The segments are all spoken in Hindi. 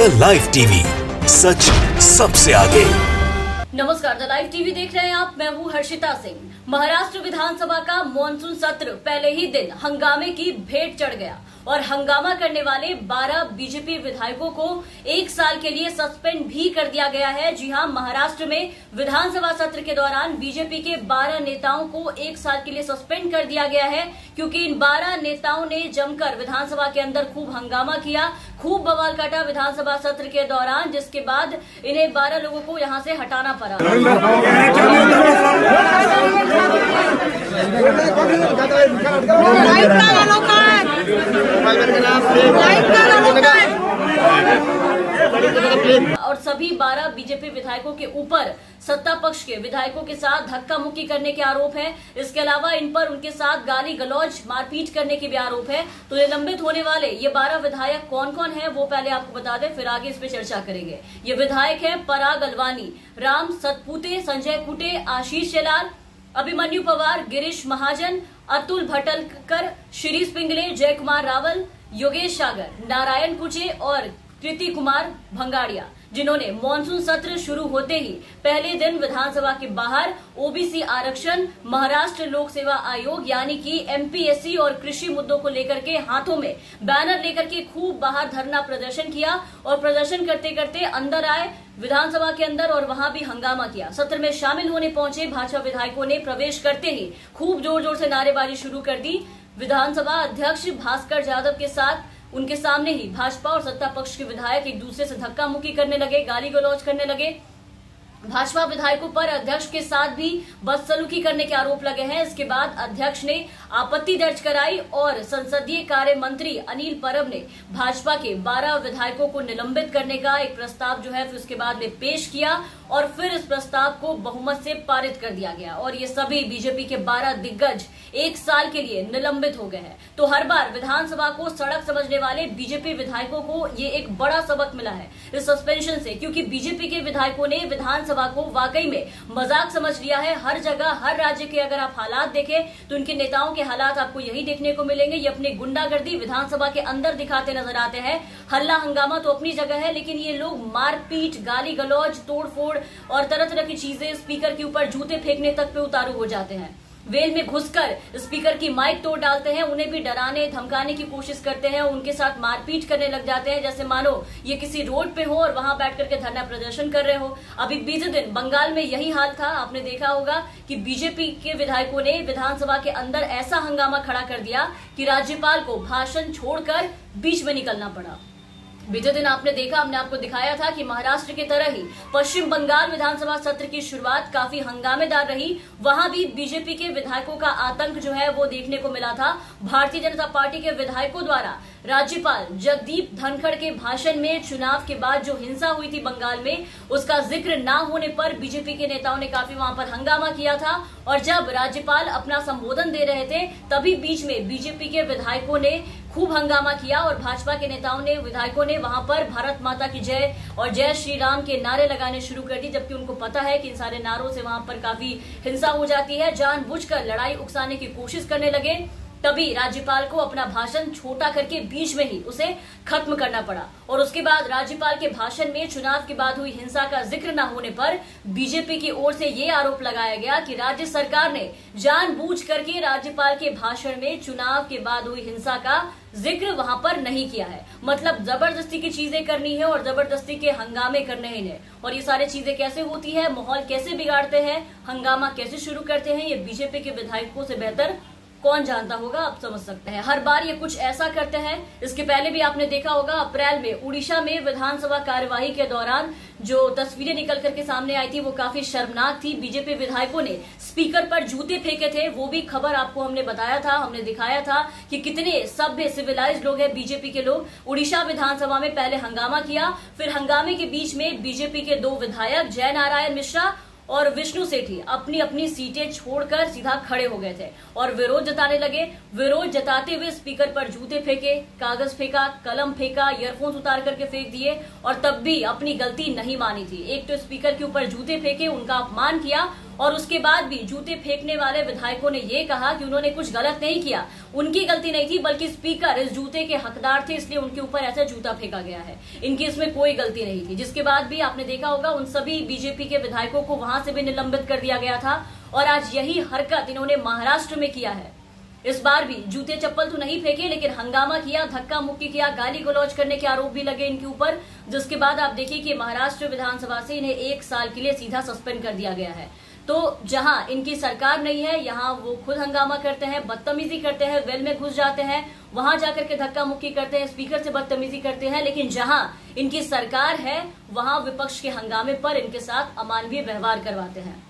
द लाइव टीवी, सच सबसे आगे। नमस्कार, द लाइव टीवी देख रहे हैं आप। मैं हूं हर्षिता सिंह। महाराष्ट्र विधानसभा का मॉनसून सत्र पहले ही दिन हंगामे की भेंट चढ़ गया और हंगामा करने वाले 12 बीजेपी विधायकों को 1 साल के लिए सस्पेंड भी कर दिया गया है। जी हां, महाराष्ट्र में विधानसभा सत्र के दौरान बीजेपी के 12 नेताओं को 1 साल के लिए सस्पेंड कर दिया गया है, क्योंकि इन 12 नेताओं ने जमकर विधानसभा के अंदर खूब हंगामा किया, खूब बवाल काटा विधानसभा सत्र के दौरान, जिसके बाद इन्हें 12 लोगों को यहां से हटाना पड़ा। और सभी 12 बीजेपी विधायकों के ऊपर सत्ता पक्ष के विधायकों के साथ धक्का मुक्की करने के आरोप है। इसके अलावा इन पर उनके साथ गाली गलौज मारपीट करने के भी आरोप है। तो निलंबित होने वाले ये 12 विधायक कौन कौन है वो पहले आपको बता दें, फिर आगे इस पे चर्चा करेंगे। ये विधायक है पराग अलवानी, राम सतपुते, संजय कुटे, आशीष शेलार, अभिमन्यु पवार, गिरीश महाजन, अतुल भटलकर, शिरीष पिंगले, जय कुमार रावल, योगेश सागर, नारायण कुचे और कृति कुमार भंगाड़िया, जिन्होंने मॉनसून सत्र शुरू होते ही पहले दिन विधानसभा के बाहर ओबीसी आरक्षण, महाराष्ट्र लोक सेवा आयोग यानी कि एमपीएससी और कृषि मुद्दों को लेकर के हाथों में बैनर लेकर के खूब बाहर धरना प्रदर्शन किया और प्रदर्शन करते करते अंदर आए विधानसभा के अंदर और वहां भी हंगामा किया। सत्र में शामिल होने पहुंचे भाजपा विधायकों ने प्रवेश करते ही खूब जोर जोर से नारेबाजी शुरू कर दी। विधानसभा अध्यक्ष भास्कर यादव के साथ उनके सामने ही भाजपा और सत्ता पक्ष के विधायक एक दूसरे से धक्का मुक्की करने लगे, गाली गलौज करने लगे। भाजपा विधायकों पर अध्यक्ष के साथ भी बदसलूकी करने के आरोप लगे हैं। इसके बाद अध्यक्ष ने आपत्ति दर्ज कराई और संसदीय कार्य मंत्री अनिल परब ने भाजपा के 12 विधायकों को निलंबित करने का एक प्रस्ताव जो है फिर उसके बाद में पेश किया और फिर इस प्रस्ताव को बहुमत से पारित कर दिया गया और ये सभी बीजेपी के 12 दिग्गज 1 साल के लिए निलंबित हो गए हैं। तो हर बार विधानसभा को सड़क समझने वाले बीजेपी विधायकों को ये एक बड़ा सबक मिला है इस सस्पेंशन से, क्योंकि बीजेपी के विधायकों ने विधानसभा को वाकई में मजाक समझ लिया है। हर जगह, हर राज्य के अगर आप हालात देखें तो उनके नेताओं के हालात आपको यही देखने को मिलेंगे। ये अपनी गुंडागर्दी विधानसभा के अंदर दिखाते नजर आते हैं। हल्ला हंगामा तो अपनी जगह है, लेकिन ये लोग मारपीट, गाली गलौज, तोड़फोड़ और तरह तरह की चीजें, स्पीकर के ऊपर जूते फेंकने तक पे उतारू हो जाते हैं। वेल में घुसकर स्पीकर की माइक तोड़ डालते हैं, उन्हें भी डराने धमकाने की कोशिश करते हैं, उनके साथ मारपीट करने लग जाते हैं जैसे मानो ये किसी रोड पे हो और वहां बैठ करके धरना प्रदर्शन कर रहे हो। अभी बीते दिन बंगाल में यही हाल था। आपने देखा होगा कि बीजेपी के विधायकों ने विधानसभा के अंदर ऐसा हंगामा खड़ा कर दिया कि राज्यपाल को भाषण छोड़कर बीच में निकलना पड़ा। बीते दिन आपने देखा, हमने आपको दिखाया था कि महाराष्ट्र की तरह ही पश्चिम बंगाल विधानसभा सत्र की शुरुआत काफी हंगामेदार रही। वहां भी बीजेपी के विधायकों का आतंक जो है वो देखने को मिला था। भारतीय जनता पार्टी के विधायकों द्वारा राज्यपाल जगदीप धनखड़ के भाषण में चुनाव के बाद जो हिंसा हुई थी बंगाल में, उसका जिक्र न होने पर बीजेपी के नेताओं ने काफी वहां पर हंगामा किया था और जब राज्यपाल अपना संबोधन दे रहे थे तभी बीच में बीजेपी के विधायकों ने खूब हंगामा किया और भाजपा के नेताओं ने, विधायकों ने वहां पर भारत माता की जय और जय श्री राम के नारे लगाने शुरू कर दी, जबकि उनको पता है कि इन सारे नारों से वहां पर काफी हिंसा हो जाती है। जानबूझकर लड़ाई उकसाने की कोशिश करने लगे। तभी राज्यपाल को अपना भाषण छोटा करके बीच में ही उसे खत्म करना पड़ा और उसके बाद राज्यपाल के भाषण में चुनाव के बाद हुई हिंसा का जिक्र न होने पर बीजेपी की ओर से ये आरोप लगाया गया कि राज्य सरकार ने जानबूझ करके राज्यपाल के भाषण में चुनाव के बाद हुई हिंसा का जिक्र वहां पर नहीं किया है। मतलब जबरदस्ती की चीजें करनी है और जबरदस्ती के हंगामे करने हैं। और ये सारी चीजें कैसे होती है, माहौल कैसे बिगाड़ते हैं, हंगामा कैसे शुरू करते हैं, ये बीजेपी के विधायकों से बेहतर कौन जानता होगा, आप समझ सकते हैं। हर बार ये कुछ ऐसा करते हैं। इसके पहले भी आपने देखा होगा, अप्रैल में उड़ीसा में विधानसभा कार्यवाही के दौरान जो तस्वीरें निकल करके सामने आई थी वो काफी शर्मनाक थी। बीजेपी विधायकों ने स्पीकर पर जूते फेंके थे, वो भी खबर आपको हमने बताया था, हमने दिखाया था कि कितने सभ्य सिविलाइज्ड लोग हैं बीजेपी के लोग। उड़ीसा विधानसभा में पहले हंगामा किया, फिर हंगामे के बीच में बीजेपी के 2 विधायक जय नारायण मिश्रा और विष्णु सेठी अपनी अपनी सीटें छोड़कर सीधा खड़े हो गए थे और विरोध जताने लगे। विरोध जताते हुए स्पीकर पर जूते फेंके, कागज फेंका, कलम फेंका, ईयरफोन्स उतार करके फेंक दिए और तब भी अपनी गलती नहीं मानी थी। एक तो स्पीकर के ऊपर जूते फेंके, उनका अपमान किया और उसके बाद भी जूते फेंकने वाले विधायकों ने ये कहा कि उन्होंने कुछ गलत नहीं किया, उनकी गलती नहीं थी, बल्कि स्पीकर इस जूते के हकदार थे, इसलिए उनके ऊपर ऐसा जूता फेंका गया है, इनकी इसमें कोई गलती नहीं थी। जिसके बाद भी आपने देखा होगा उन सभी बीजेपी के विधायकों को वहां से भी निलंबित कर दिया गया था और आज यही हरकत इन्होंने महाराष्ट्र में किया है। इस बार भी जूते चप्पल तो नहीं फेंके, लेकिन हंगामा किया, धक्का मुक्की किया, गाली गलौज करने के आरोप भी लगे इनके ऊपर। जिसके बाद आप देखिए कि महाराष्ट्र विधानसभा से इन्हें 1 साल के लिए सीधा सस्पेंड कर दिया गया है। तो जहां इनकी सरकार नहीं है, यहां वो खुद हंगामा करते हैं, बदतमीजी करते हैं, वेल में घुस जाते हैं, वहां जाकर के धक्का मुक्की करते हैं, स्पीकर से बदतमीजी करते हैं। लेकिन जहां इनकी सरकार है वहां विपक्ष के हंगामे पर इनके साथ अमानवीय व्यवहार करवाते हैं।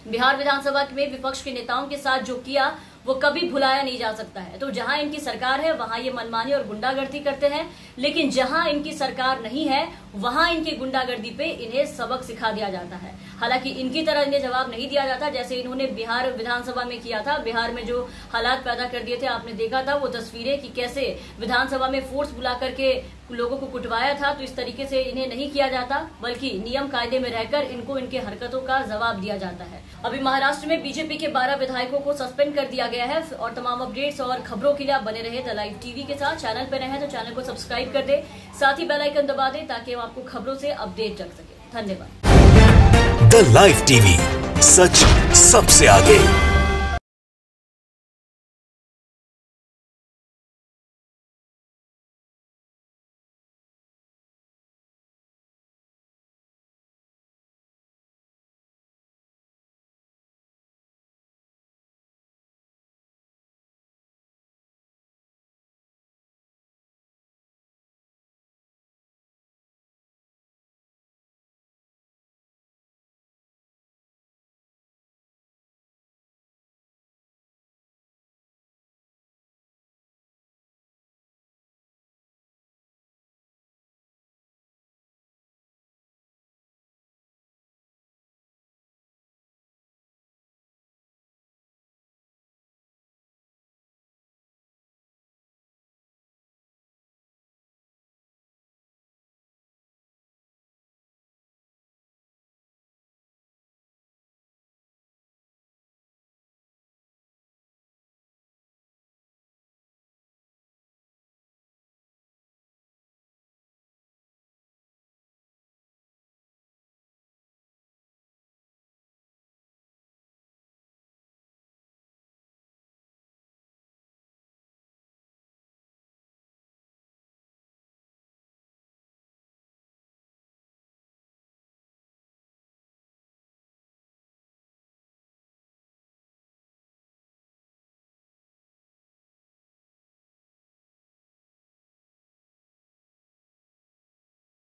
बिहार विधानसभा में विपक्ष के नेताओं के साथ जो किया वो कभी भुलाया नहीं जा सकता है। तो जहां इनकी सरकार है वहां ये मनमानी और गुंडागर्दी करते हैं, लेकिन जहां इनकी सरकार नहीं है वहां इनकी गुंडागर्दी पे इन्हें सबक सिखा दिया जाता है। हालांकि इनकी तरह इन्हें जवाब नहीं दिया जाता जैसे इन्होंने बिहार विधानसभा में किया था। बिहार में जो हालात पैदा कर दिए थे, आपने देखा था वो तस्वीरें कि कैसे विधानसभा में फोर्स बुला करके लोगों को कुटवाया था। तो इस तरीके से इन्हें नहीं किया जाता, बल्कि नियम कायदे में रहकर इनको इनके हरकतों का जवाब दिया जाता है। अभी महाराष्ट्र में बीजेपी के 12 विधायकों को सस्पेंड कर दिया गया है। और तमाम अपडेट्स और खबरों के लिए आप बने रहे द लाइव टीवी के साथ। चैनल पर नए हैं तो चैनल को सब्सक्राइब कर दे, साथ ही बेल आइकन दबा दे ताकि हम आपको खबरों से अपडेट रख सके। धन्यवाद। द लाइव टीवी, सच सबसे आगे।